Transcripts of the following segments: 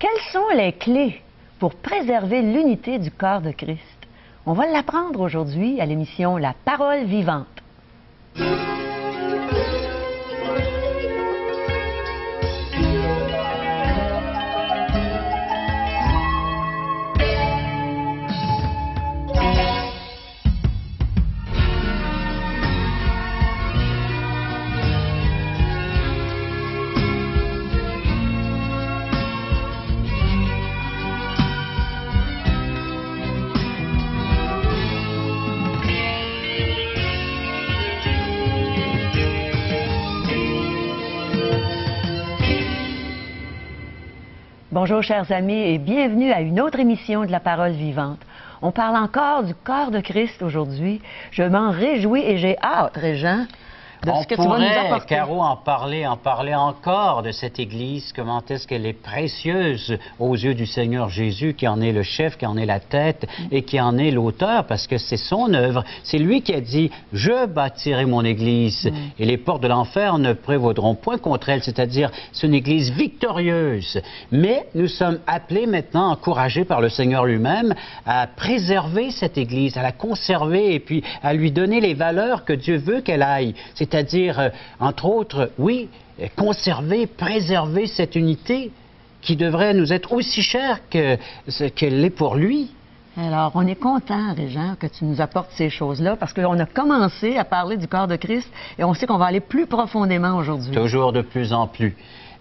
Quelles sont les clés pour préserver l'unité du corps de Christ? On va l'apprendre aujourd'hui à l'émission La Parole vivante. Bonjour chers amis et bienvenue à une autre émission de La Parole vivante. On parle encore du corps de Christ aujourd'hui. Je m'en réjouis et j'ai hâte, Régent, de ce que tu vas nous apporter. Caro, en parler encore de cette Église, comment est-ce qu'elle est précieuse aux yeux du Seigneur Jésus, qui en est le chef, qui en est la tête et qui en est l'auteur, parce que c'est son œuvre. C'est lui qui a dit « Je bâtirai mon Église et les portes de l'enfer ne prévaudront point contre elle », c'est-à-dire c'est une Église victorieuse. Mais nous sommes appelés maintenant, encouragés par le Seigneur lui-même, à préserver cette Église, à la conserver et puis à lui donner les valeurs que Dieu veut qu'elle aille. C'est-à-dire, entre autres, oui, conserver, préserver cette unité qui devrait nous être aussi chère qu'elle l'est pour lui. Alors, on est content, Régent, que tu nous apportes ces choses-là, parce qu'on a commencé à parler du corps de Christ et on sait qu'on va aller plus profondément aujourd'hui. Toujours de plus en plus.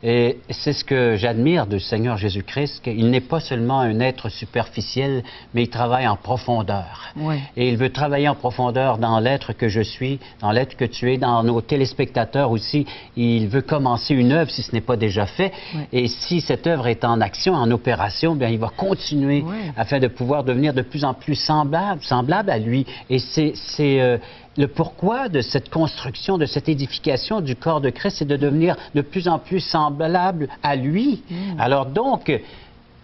Et c'est ce que j'admire du Seigneur Jésus-Christ, qu'il n'est pas seulement un être superficiel, mais il travaille en profondeur. Oui. Et il veut travailler en profondeur dans l'être que je suis, dans l'être que tu es, dans nos téléspectateurs aussi. Il veut commencer une œuvre si ce n'est pas déjà fait. Oui. Et si cette œuvre est en action, en opération, bien, il va continuer afin de pouvoir devenir de plus en plus semblable à lui. Et c'est le pourquoi de cette construction, de cette édification du corps de Christ, c'est de devenir de plus en plus semblable à lui. Alors donc,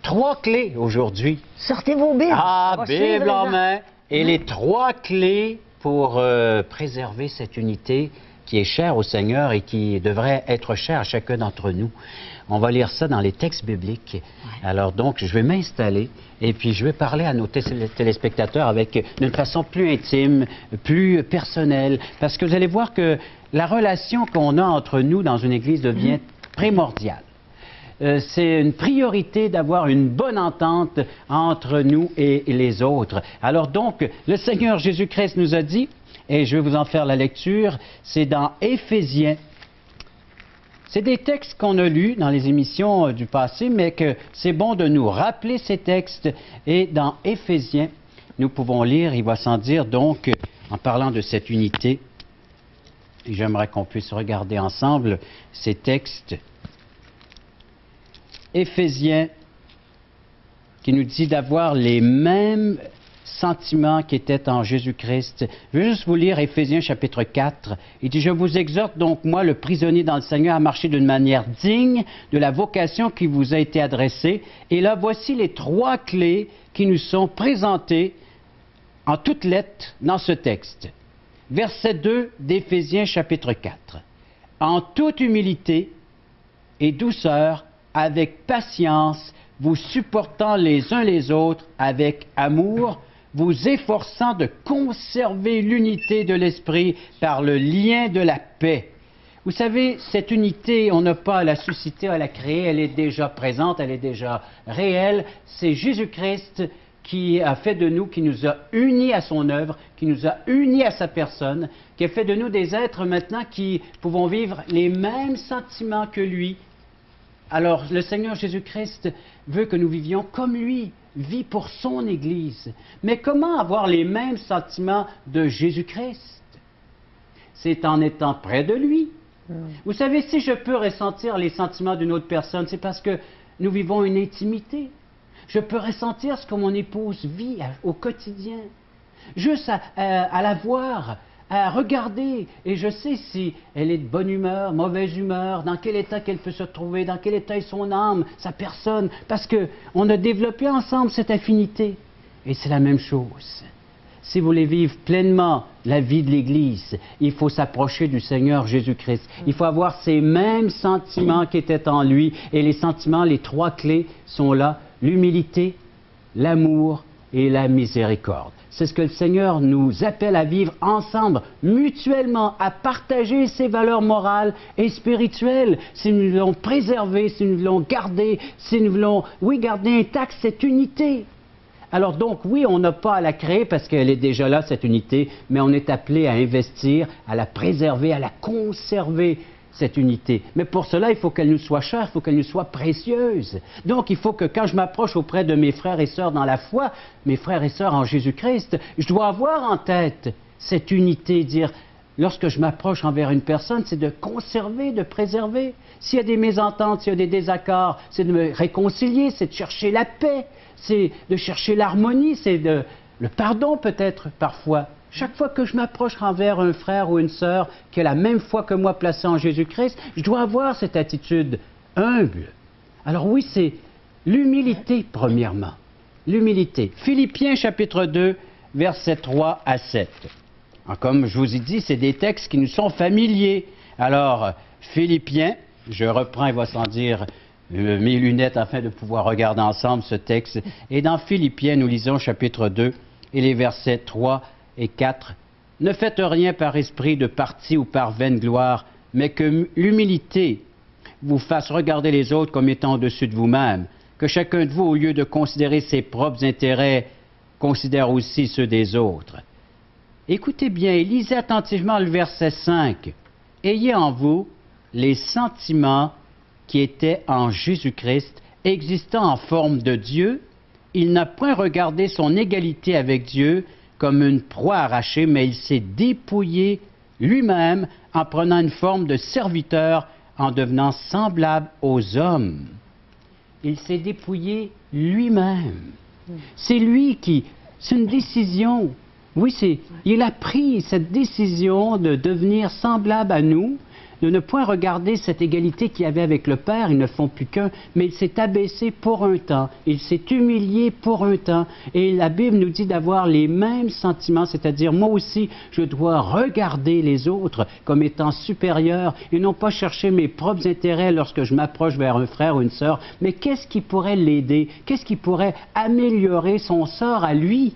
3 clés aujourd'hui. Sortez vos Bibles. Ah, Bible en main. Et les 3 clés pour préserver cette unité qui est chère au Seigneur et qui devrait être chère à chacun d'entre nous. On va lire ça dans les textes bibliques. Ouais. Alors donc, je vais m'installer et puis je vais parler à nos téléspectateurs d'une façon plus intime, plus personnelle, parce que vous allez voir que la relation qu'on a entre nous dans une Église devient primordiale. C'est une priorité d'avoir une bonne entente entre nous et les autres. Alors donc, le Seigneur Jésus-Christ nous a dit, et je vais vous en faire la lecture, c'est dans Éphésiens. C'est des textes qu'on a lus dans les émissions du passé, mais que c'est bon de nous rappeler ces textes. Et dans Éphésiens, nous pouvons lire, il va sans dire donc, en parlant de cette unité, et j'aimerais qu'on puisse regarder ensemble ces textes. Éphésiens, qui nous dit d'avoir les mêmes sentiments qui étaient en Jésus-Christ. Je vais juste vous lire Éphésiens chapitre 4. Il dit « Je vous exhorte donc, moi, le prisonnier dans le Seigneur, à marcher d'une manière digne de la vocation qui vous a été adressée. Et là, voici les 3 clés qui nous sont présentées en toutes lettres dans ce texte. » Verset 2 d'Éphésiens chapitre 4. « En toute humilité et douceur, avec patience, vous supportant les uns les autres avec amour, vous efforçant de conserver l'unité de l'esprit par le lien de la paix. » Vous savez, cette unité, on n'a pas à la susciter, à la créer, elle est déjà présente, elle est déjà réelle. C'est Jésus-Christ qui a fait de nous, qui nous a unis à son œuvre, qui nous a unis à sa personne, qui a fait de nous des êtres maintenant qui pouvons vivre les mêmes sentiments que lui. Alors, le Seigneur Jésus-Christ veut que nous vivions comme lui, vit pour son Église. Mais comment avoir les mêmes sentiments de Jésus-Christ? C'est en étant près de lui. Vous savez, si je peux ressentir les sentiments d'une autre personne, c'est parce que nous vivons une intimité. Je peux ressentir ce que mon épouse vit au quotidien. Juste à la voir, à regarder, et je sais si elle est de bonne humeur, mauvaise humeur, dans quel état qu'elle peut se trouver, dans quel état est son âme, sa personne, parce qu'on a développé ensemble cette affinité. Et c'est la même chose. si vous voulez vivre pleinement la vie de l'Église, il faut s'approcher du Seigneur Jésus-Christ. Il faut avoir ces mêmes sentiments qui étaient en lui. Et les sentiments, les trois clés sont là, l'humilité, l'amour et la miséricorde. C'est ce que le Seigneur nous appelle à vivre ensemble, mutuellement, à partager ces valeurs morales et spirituelles. Si nous voulons préserver, si nous voulons garder, si nous voulons, oui, garder intacte cette unité. Alors donc, oui, on n'a pas à la créer parce qu'elle est déjà là, cette unité, mais on est appelé à investir, à la préserver, à la conserver, cette unité. Mais pour cela, il faut qu'elle nous soit chère, il faut qu'elle nous soit précieuse. Donc, il faut que quand je m'approche auprès de mes frères et sœurs dans la foi, mes frères et sœurs en Jésus-Christ, je dois avoir en tête cette unité, dire, lorsque je m'approche envers une personne, c'est de conserver, de préserver. S'il y a des mésententes, s'il y a des désaccords, c'est de me réconcilier, c'est de chercher la paix, c'est de chercher l'harmonie, c'est le pardon peut-être parfois. Chaque fois que je m'approche envers un frère ou une sœur qui a la même foi que moi placée en Jésus-Christ, je dois avoir cette attitude humble. Alors oui, c'est l'humilité premièrement. L'humilité. Philippiens chapitre 2, versets 3 à 7. Alors, comme je vous ai dit, c'est des textes qui nous sont familiers. Alors, Philippiens, je reprends, il va sans dire mes lunettes afin de pouvoir regarder ensemble ce texte. Et dans Philippiens, nous lisons chapitre 2 et les versets 3 et 4. Ne faites rien par esprit de parti ou par vaine gloire, mais que l'humilité vous fasse regarder les autres comme étant au-dessus de vous-même. Que chacun de vous, au lieu de considérer ses propres intérêts, considère aussi ceux des autres. Écoutez bien et lisez attentivement le verset 5. Ayez en vous les sentiments qui étaient en Jésus-Christ, existant en forme de Dieu. Il n'a point regardé son égalité avec Dieu comme une proie arrachée, mais il s'est dépouillé lui-même en prenant une forme de serviteur, en devenant semblable aux hommes. Il s'est dépouillé lui-même. C'est lui qui... C'est une décision. Oui, il a pris cette décision de devenir semblable à nous, de ne point regarder cette égalité qu'il y avait avec le Père, ils ne font plus qu'un, mais il s'est abaissé pour un temps, il s'est humilié pour un temps, et la Bible nous dit d'avoir les mêmes sentiments, c'est-à-dire moi aussi, je dois regarder les autres comme étant supérieurs, et non pas chercher mes propres intérêts lorsque je m'approche vers un frère ou une sœur, mais qu'est-ce qui pourrait l'aider, qu'est-ce qui pourrait améliorer son sort à lui?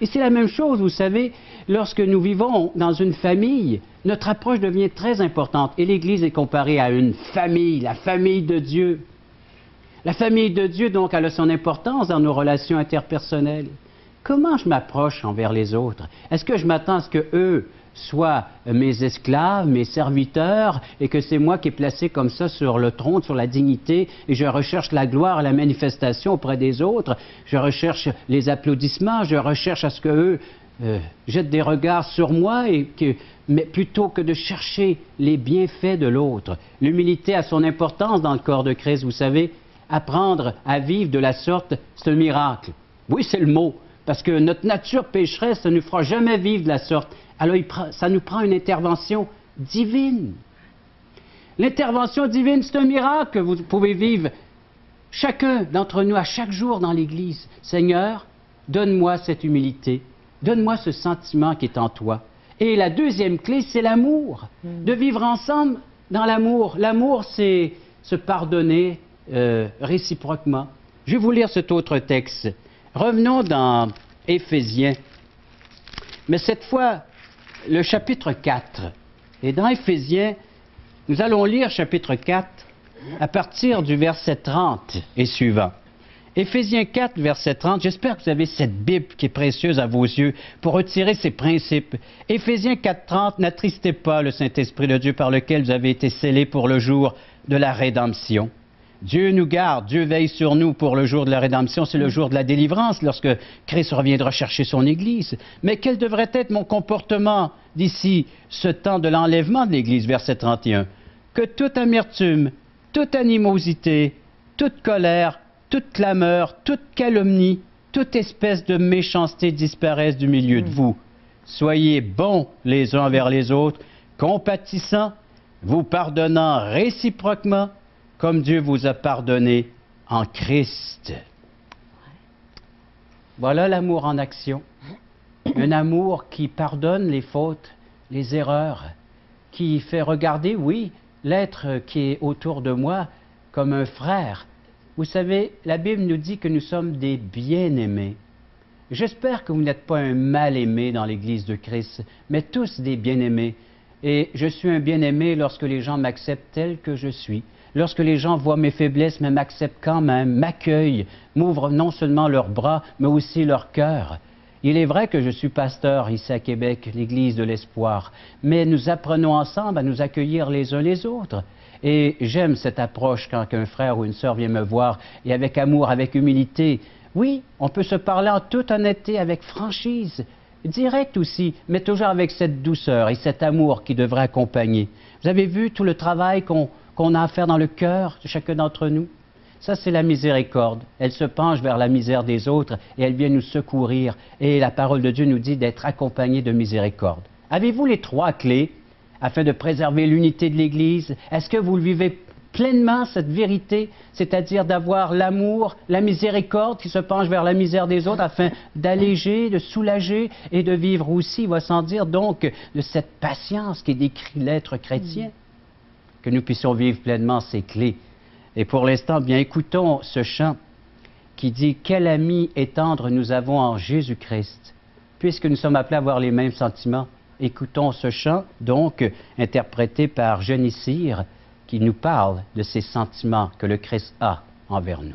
Et c'est la même chose, vous savez, lorsque nous vivons dans une famille, notre approche devient très importante. Et l'Église est comparée à une famille, la famille de Dieu. La famille de Dieu, donc, elle a son importance dans nos relations interpersonnelles. Comment je m'approche envers les autres? Est-ce que je m'attends à ce qu'eux soient mes esclaves, mes serviteurs, et que c'est moi qui est placé comme ça sur le trône, sur la dignité, et je recherche la gloire et la manifestation auprès des autres, je recherche les applaudissements, je recherche à ce qu'eux jettent des regards sur moi, mais plutôt que de chercher les bienfaits de l'autre. L'humilité a son importance dans le corps de Christ, vous savez. Apprendre à vivre de la sorte, c'est un miracle. Oui, c'est le mot, parce que notre nature pécheresse ne nous fera jamais vivre de la sorte. Alors, ça nous prend une intervention divine. L'intervention divine, c'est un miracle que vous pouvez vivre chacun d'entre nous à chaque jour dans l'Église. Seigneur, donne-moi cette humilité, donne-moi ce sentiment qui est en toi. Et la deuxième clé, c'est l'amour. De vivre ensemble dans l'amour. L'amour, c'est se pardonner réciproquement. Je vais vous lire cet autre texte. Revenons dans Éphésiens. Mais cette fois, le chapitre 4. Et dans Éphésiens, nous allons lire chapitre 4 à partir du verset 30 et suivant. Éphésiens 4, verset 30, j'espère que vous avez cette Bible qui est précieuse à vos yeux pour retirer ces principes. Éphésiens 4, 30, n'attristez pas le Saint-Esprit de Dieu par lequel vous avez été scellés pour le jour de la rédemption. Dieu nous garde, Dieu veille sur nous pour le jour de la rédemption, c'est le jour de la délivrance, lorsque Christ reviendra chercher son Église. Mais quel devrait être mon comportement d'ici ce temps de l'enlèvement de l'Église, verset 31? Que toute amertume, toute animosité, toute colère, toute clameur, toute calomnie, toute espèce de méchanceté disparaisse du milieu de vous. Soyez bons les uns envers les autres, compatissants, vous pardonnant réciproquement, comme Dieu vous a pardonné en Christ. Voilà l'amour en action. un amour qui pardonne les fautes, les erreurs, qui fait regarder, oui, l'être qui est autour de moi comme un frère. Vous savez, la Bible nous dit que nous sommes des bien-aimés. J'espère que vous n'êtes pas un mal-aimé dans l'Église de Christ, mais tous des bien-aimés. Et je suis un bien-aimé lorsque les gens m'acceptent tel que je suis, lorsque les gens voient mes faiblesses, mais m'acceptent quand même, m'accueillent, m'ouvrent non seulement leurs bras, mais aussi leur cœur. Il est vrai que je suis pasteur ici à Québec, l'Église de l'Espoir, mais nous apprenons ensemble à nous accueillir les uns les autres. Et j'aime cette approche quand un frère ou une sœur vient me voir, et avec amour, avec humilité. Oui, on peut se parler en toute honnêteté, avec franchise, direct aussi, mais toujours avec cette douceur et cet amour qui devrait accompagner. Vous avez vu tout le travail qu'on a à faire dans le cœur de chacun d'entre nous? Ça, c'est la miséricorde. Elle se penche vers la misère des autres et elle vient nous secourir. Et la parole de Dieu nous dit d'être accompagné de miséricorde. Avez-vous les 3 clés afin de préserver l'unité de l'Église? Est-ce que vous le vivez pleinement, cette vérité, c'est-à-dire d'avoir l'amour, la miséricorde qui se penche vers la misère des autres afin d'alléger, de soulager et de vivre aussi, il va sans dire donc, de cette patience qui décrit l'être chrétien? Que nous puissions vivre pleinement ces clés. Et pour l'instant, bien écoutons ce chant qui dit « Quel ami et tendre nous avons en Jésus-Christ ». Puisque nous sommes appelés à avoir les mêmes sentiments, écoutons ce chant, donc interprété par Jenny Cyr, qui nous parle de ces sentiments que le Christ a envers nous.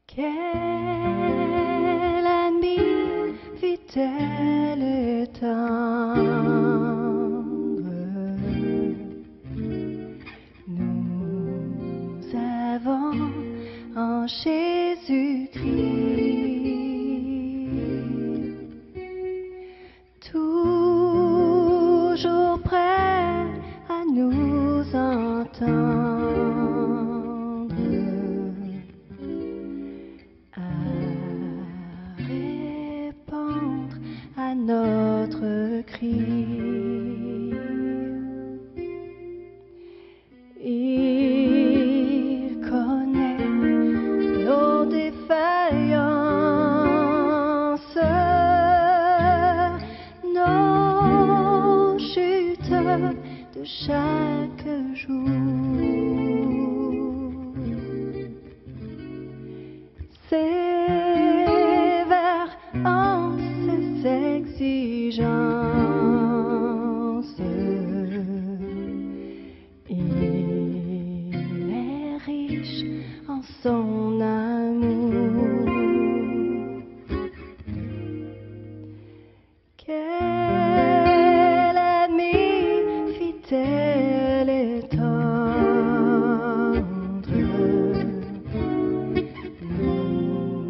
Quel ami fidèle et tendre, nous avons en Jésus-Christ, toujours prêt à nous entendre, à répondre à notre cri. Il connaît nos défaillances, nos chutes de chaque jour. Sévère en ses exigences, il est riche en son amour. Quel ami fidèle et tendre, nous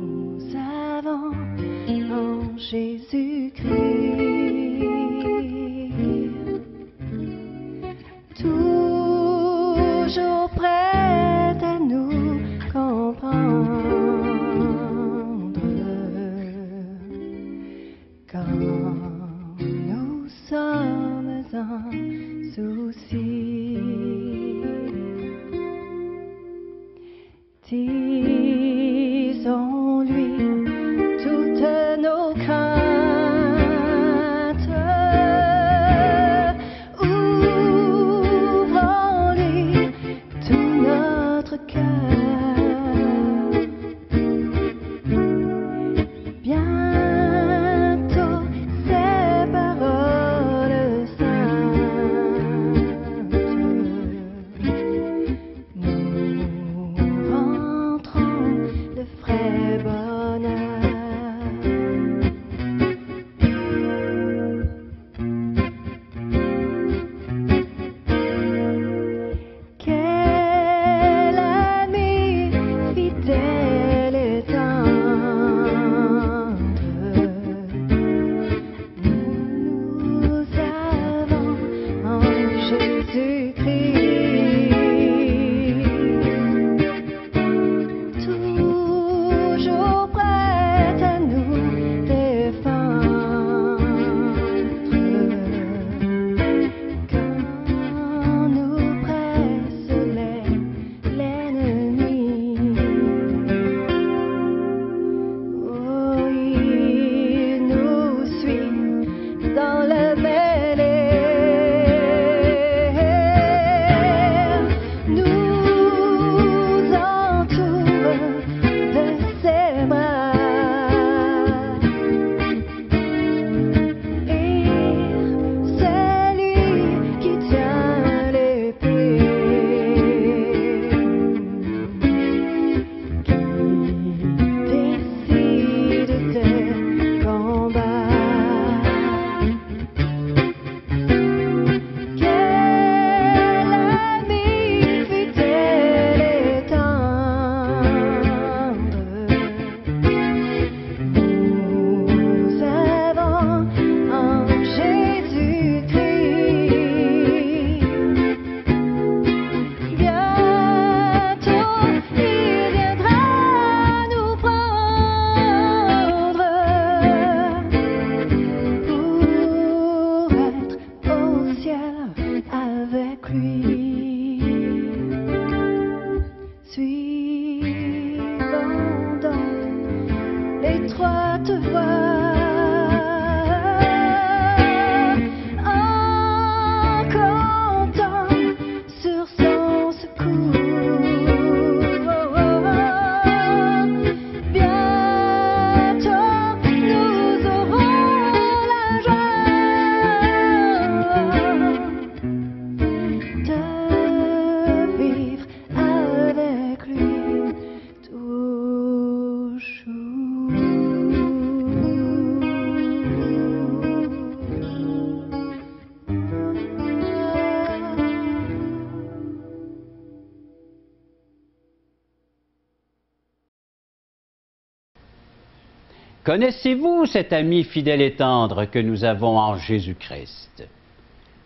Connaissez-vous cet ami fidèle et tendre que nous avons en Jésus-Christ?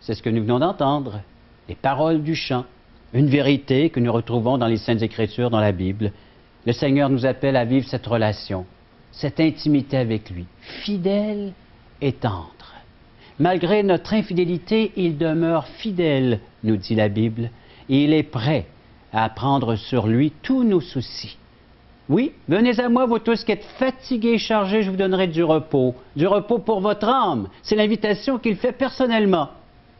C'est ce que nous venons d'entendre, les paroles du chant, une vérité que nous retrouvons dans les Saintes Écritures, dans la Bible. Le Seigneur nous appelle à vivre cette relation, cette intimité avec lui, fidèle et tendre. Malgré notre infidélité, il demeure fidèle, nous dit la Bible, et il est prêt à prendre sur lui tous nos soucis. Oui, venez à moi, vous tous qui êtes fatigués et chargés, je vous donnerai du repos pour votre âme. C'est l'invitation qu'il fait personnellement.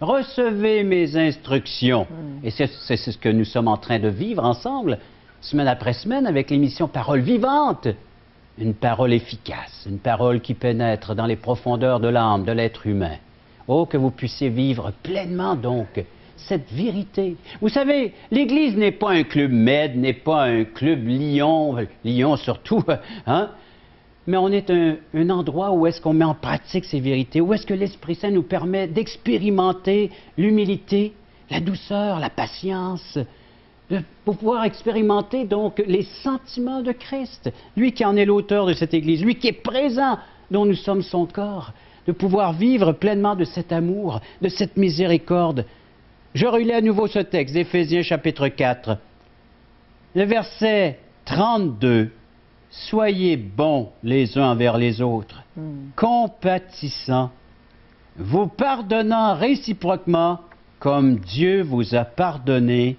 Recevez mes instructions. Et c'est ce que nous sommes en train de vivre ensemble, semaine après semaine, avec l'émission Parole vivante. Une parole efficace, une parole qui pénètre dans les profondeurs de l'âme, de l'être humain. Oh, que vous puissiez vivre pleinement donc cette vérité. Vous savez, l'Église n'est pas un club Med, n'est pas un club Lyon surtout, hein? Mais on est un endroit où est-ce qu'on met en pratique ces vérités, où est-ce que l'Esprit Saint nous permet d'expérimenter l'humilité, la douceur, la patience, de pouvoir expérimenter donc les sentiments de Christ, lui qui en est l'auteur de cette Église, lui qui est présent, dont nous sommes son corps, de pouvoir vivre pleinement de cet amour, de cette miséricorde. Je relis à nouveau ce texte d'Éphésiens chapitre 4, le verset 32. Soyez bons les uns envers les autres, compatissants, vous pardonnant réciproquement comme Dieu vous a pardonné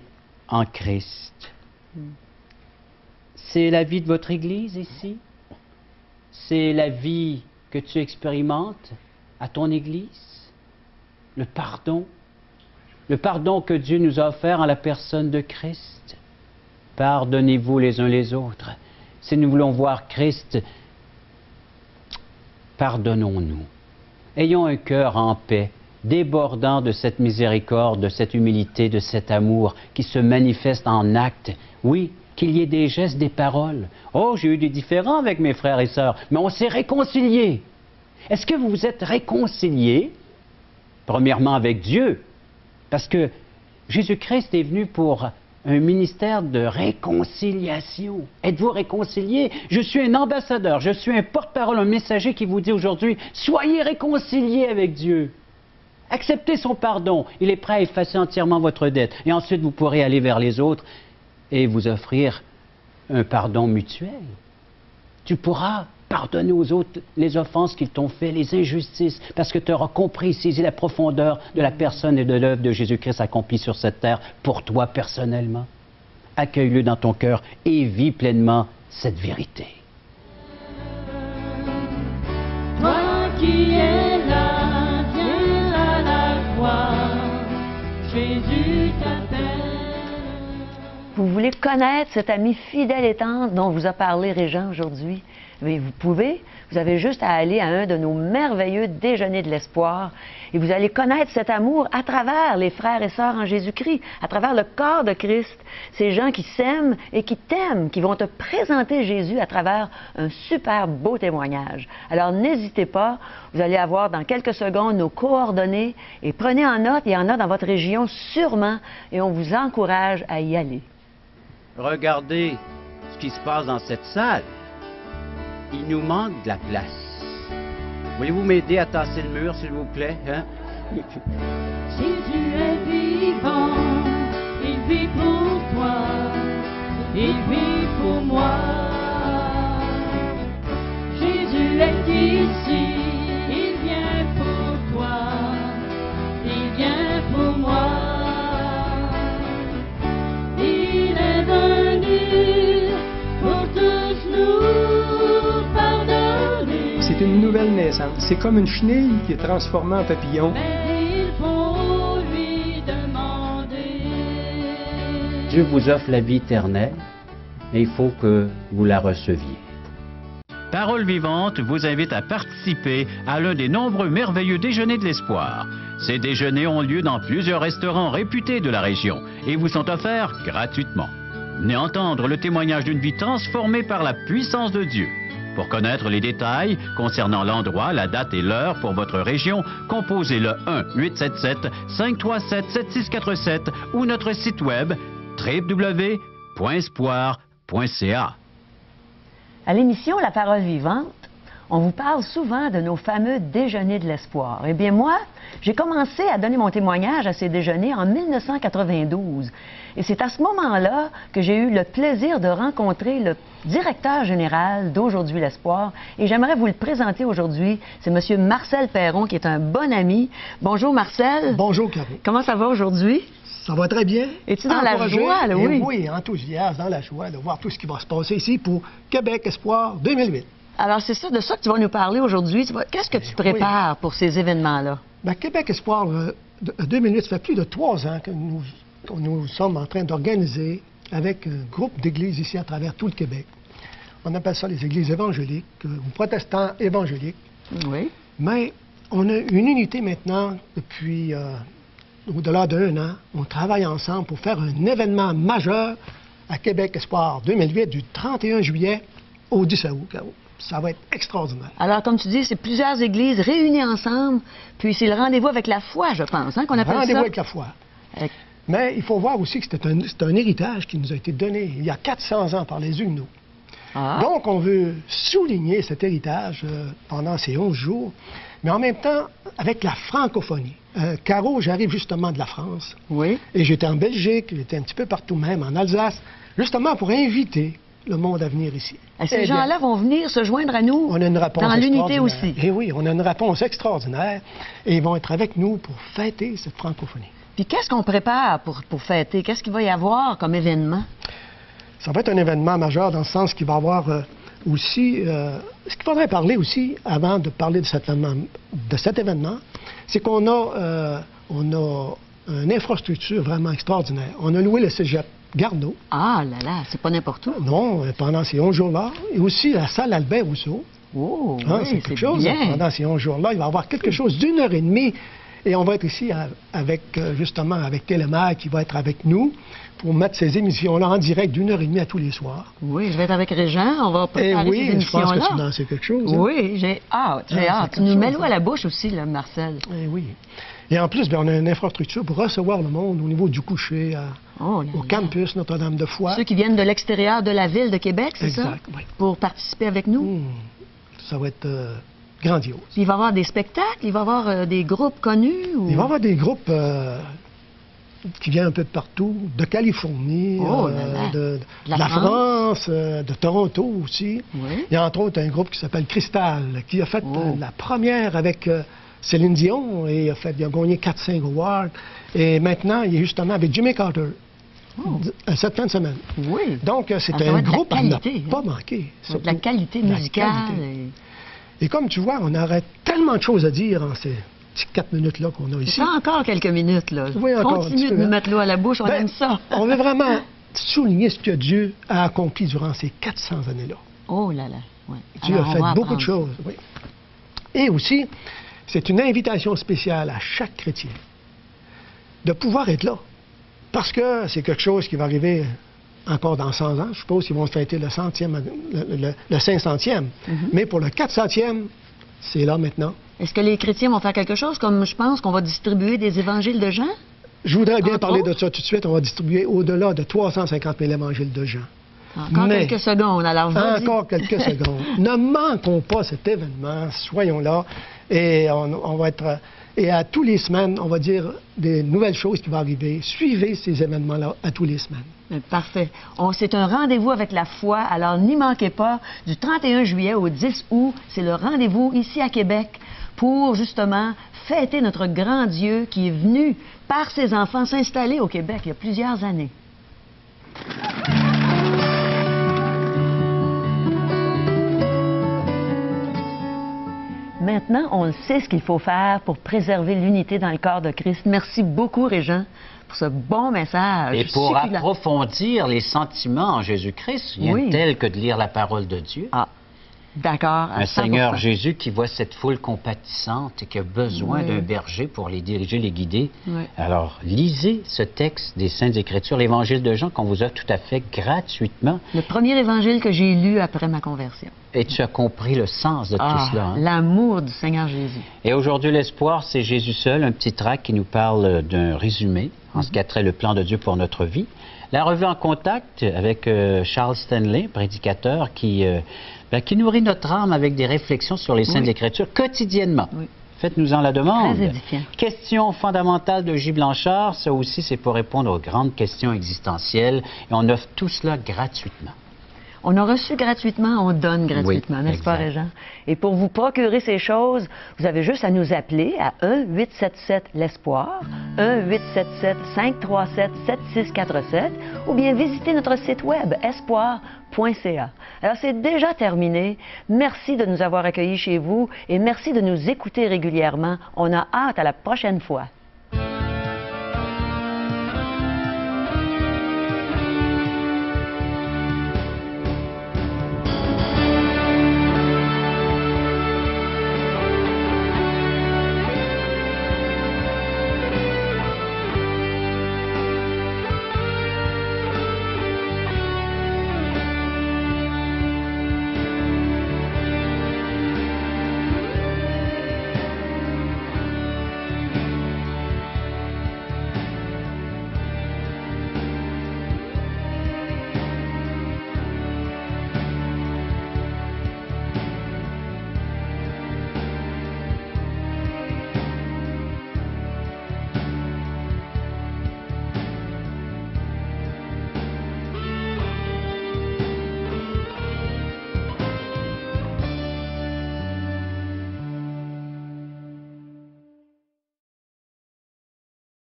en Christ. C'est la vie de votre Église ici? C'est la vie que tu expérimentes à ton Église? Le pardon que Dieu nous a offert en la personne de Christ. Pardonnez-vous les uns les autres. Si nous voulons voir Christ, pardonnons-nous. Ayons un cœur en paix, débordant de cette miséricorde, de cette humilité, de cet amour qui se manifeste en actes. Oui, qu'il y ait des gestes, des paroles. Oh, j'ai eu des différends avec mes frères et sœurs, mais on s'est réconciliés. Est-ce que vous vous êtes réconciliés? Premièrement avec Dieu, parce que Jésus-Christ est venu pour un ministère de réconciliation. Êtes-vous réconciliés? Je suis un ambassadeur, je suis un porte-parole, un messager qui vous dit aujourd'hui, soyez réconciliés avec Dieu. Acceptez son pardon. Il est prêt à effacer entièrement votre dette. Et ensuite, vous pourrez aller vers les autres et vous offrir un pardon mutuel. Tu pourras pardonner aux autres les offenses qu'ils t'ont fait, les injustices, parce que tu auras compris, saisi la profondeur de la personne et de l'œuvre de Jésus-Christ accomplie sur cette terre pour toi personnellement. Accueille-le dans ton cœur et vis pleinement cette vérité. Toi qui es là, viens à la croix, Jésus t'appelle. Vous voulez connaître cet ami fidèle et tendre dont vous a parlé Régent aujourd'hui? Mais vous avez juste à aller à un de nos merveilleux déjeuners de l'espoir et vous allez connaître cet amour à travers les frères et sœurs en Jésus-Christ, à travers le corps de Christ, ces gens qui s'aiment et qui t'aiment, qui vont te présenter Jésus à travers un super beau témoignage. Alors n'hésitez pas, vous allez avoir dans quelques secondes nos coordonnées et prenez en note, il y en a dans votre région sûrement et on vous encourage à y aller. Regardez ce qui se passe dans cette salle. Il nous manque de la place. Voulez-vous m'aider à tasser le mur, s'il vous plaît? Hein? Jésus est vivant, il vit pour toi, il vit pour moi. Jésus est ici, il vient pour toi, il vient pour moi. Il est venu pour tous nous pardonner. C'est une nouvelle naissance. C'est comme une chenille qui est transformée en papillon. Mais il faut lui demander. Dieu vous offre la vie éternelle, mais il faut que vous la receviez. Parole vivante vous invite à participer à l'un des nombreux merveilleux déjeuners de l'espoir. Ces déjeuners ont lieu dans plusieurs restaurants réputés de la région et vous sont offerts gratuitement. Venez entendre le témoignage d'une vie transformée par la puissance de Dieu. Pour connaître les détails concernant l'endroit, la date et l'heure pour votre région, composez le 1-877-537-7647 ou notre site web www.espoir.ca. À l'émission La Parole vivante, on vous parle souvent de nos fameux déjeuners de l'espoir. Eh bien, moi, j'ai commencé à donner mon témoignage à ces déjeuners en 1992. Et c'est à ce moment-là que j'ai eu le plaisir de rencontrer le directeur général d'Aujourd'hui l'Espoir. Et j'aimerais vous le présenter aujourd'hui. C'est M. Marcel Perron, qui est un bon ami. Bonjour, Marcel. Bonjour, Caro. Comment ça va aujourd'hui? Ça va très bien. Es-tu dans la joie, là, oui? Oui, enthousiaste, dans la joie de voir tout ce qui va se passer ici pour Québec Espoir 2008. Alors, c'est ça, de ça que tu vas nous parler aujourd'hui. Qu'est-ce que tu prépares pour ces événements-là? Bien, Québec Espoir 2008, ça fait plus de 3 ans que nous sommes en train d'organiser avec un groupe d'églises ici à travers tout le Québec. On appelle ça les églises évangéliques ou protestants évangéliques. Oui. Mais on a une unité maintenant depuis au-delà d'1 an. On travaille ensemble pour faire un événement majeur à Québec Espoir 2008 du 31 juillet au 10 août. Ça va être extraordinaire. Alors, comme tu dis, c'est plusieurs églises réunies ensemble, puis c'est le rendez-vous avec la foi, je pense, hein, qu'on appelle ça. Rendez-vous avec la foi. Mais il faut voir aussi que c'est un héritage qui nous a été donné il y a 400 ans par les Huguenots. Ah. Donc, on veut souligner cet héritage pendant ces 11 jours, mais en même temps, avec la francophonie. Caro, j'arrive justement de la France. Oui. Et j'étais en Belgique, j'étais un petit peu partout même, en Alsace, justement pour inviter le monde à venir ici. Et ces gens-là vont venir se joindre à nous on a une réponse dans l'unité aussi. Et oui, on a une réponse extraordinaire et ils vont être avec nous pour fêter cette francophonie. Puis qu'est-ce qu'on prépare pour fêter? Qu'est-ce qu'il va y avoir comme événement? Ça va être un événement majeur dans le sens qu'il va y avoir aussi... ce qu'il faudrait parler aussi, avant de parler de cet événement, c'est qu'on a, une infrastructure vraiment extraordinaire. On a loué le cégep Garneau. Ah là là, c'est pas n'importe où. Non, pendant ces 11 jours-là. Et aussi la salle Albert Rousseau. Oh, Hein, oui, c'est quelque chose. bien. Pendant ces 11 jours-là, il va y avoir quelque chose d'1h30. Et on va être ici avec, justement, avec Télémère qui va être avec nous pour mettre ces émissions-là en direct d'1h30 à tous les soirs. Oui, je vais être avec Régent. On va Et préparer oui, ces je pense que émissions-là. tu n'en sais quelque chose. Hein? Oui, j'ai hâte, j'ai Ah, hâte. c'est Tu nous quelque mets chose, l'eau à la bouche aussi, là, Marcel. Eh oui. Et en plus, bien, on a une infrastructure pour recevoir le monde au niveau du coucher, Oh là au là. campus Notre-Dame-de-Foix. Ceux qui viennent de l'extérieur de la ville de Québec, c'est ça? Exact, oui. Pour participer avec nous. Ça va être grandiose. Puis il va y avoir des spectacles, il va y avoir des groupes connus. Ou... Il va y avoir des groupes qui viennent un peu de partout, de Californie, Oh là là. de La la France. France, de Toronto aussi. Oui. Il y a entre autres un groupe qui s'appelle Cristal, qui a fait Oh. la première avec Céline Dion et il a gagné 4-5 awards. Et maintenant, il est justement avec Jimmy Carter cette fin de semaine. Oui. Donc, c'est Ah, ça va un être de la groupe à ne qualité, pas hein. manquer. Ça va être de la surtout. qualité De la musicale. qualité. Et comme tu vois, on aurait tellement de choses à dire en ces petites 4 minutes-là qu'on a ici. Ça encore quelques minutes, là. Oui, encore un Continue petit de peu, nous hein. mettre l'eau à la bouche, on Ben, aime ça. On veut vraiment souligner ce que Dieu a accompli durant ces 400 années-là. Oh là là. Ouais. Dieu Alors, a on fait va beaucoup de apprendre. choses. Oui. Et aussi, c'est une invitation spéciale à chaque chrétien de pouvoir être là. Parce que c'est quelque chose qui va arriver encore dans 100 ans. Je suppose qu'ils vont se fêter le 100e, le 500e. Mais pour le 400e, c'est là maintenant. Est-ce que les chrétiens vont faire quelque chose, comme je pense qu'on va distribuer des évangiles de Jean? Je voudrais bien Entre parler de autres? ça tout de suite. On va distribuer au-delà de 350 000 évangiles de Jean. Encore Mais- quelques secondes, alors vas-y. Encore quelques secondes. Ne manquons pas cet événement, soyons là. Et on va être. Et à tous les semaines, on va dire des nouvelles choses qui vont arriver. Suivez ces événements-là à tous les semaines. Parfait. C'est un rendez-vous avec la foi, alors n'y manquez pas. Du 31 juillet au 10 août, c'est le rendez-vous ici à Québec pour justement fêter notre grand Dieu qui est venu par ses enfants s'installer au Québec il y a plusieurs années. Maintenant, on sait ce qu'il faut faire pour préserver l'unité dans le corps de Christ. Merci beaucoup, Régent, pour ce bon message. Et pour Succulent. approfondir les sentiments en Jésus-Christ, rien Oui. de tel que de lire la parole de Dieu. Ah, d'accord. à Un 100%. Seigneur Jésus qui voit cette foule compatissante et qui a besoin Oui. d'un berger pour les diriger, les guider. Oui. Alors, lisez ce texte des Saintes Écritures, l'Évangile de Jean, qu'on vous a tout à fait gratuitement. Le premier évangile que j'ai lu après ma conversion. Et tu as compris le sens de tout cela. Hein? L'amour du Seigneur Jésus. Et aujourd'hui, l'espoir, c'est Jésus seul, un petit tract qui nous parle d'un résumé en ce qui a trait le plan de Dieu pour notre vie. La revue en contact avec Charles Stanley, prédicateur, qui nourrit notre âme avec des réflexions sur les Saintes Écritures quotidiennement. Oui. Faites-nous-en la demande. Très édifiant. Question fondamentale de J. Blanchard, ça aussi, c'est pour répondre aux grandes questions existentielles. Et on offre tout cela gratuitement. On a reçu gratuitement, on donne gratuitement, oui, n'est-ce pas, Régent? Et pour vous procurer ces choses, vous avez juste à nous appeler à 1-877-L'Espoir, 1-877-537-7647, ou bien visiter notre site web, espoir.ca. Alors, c'est déjà terminé. Merci de nous avoir accueillis chez vous et merci de nous écouter régulièrement. On a hâte à la prochaine fois.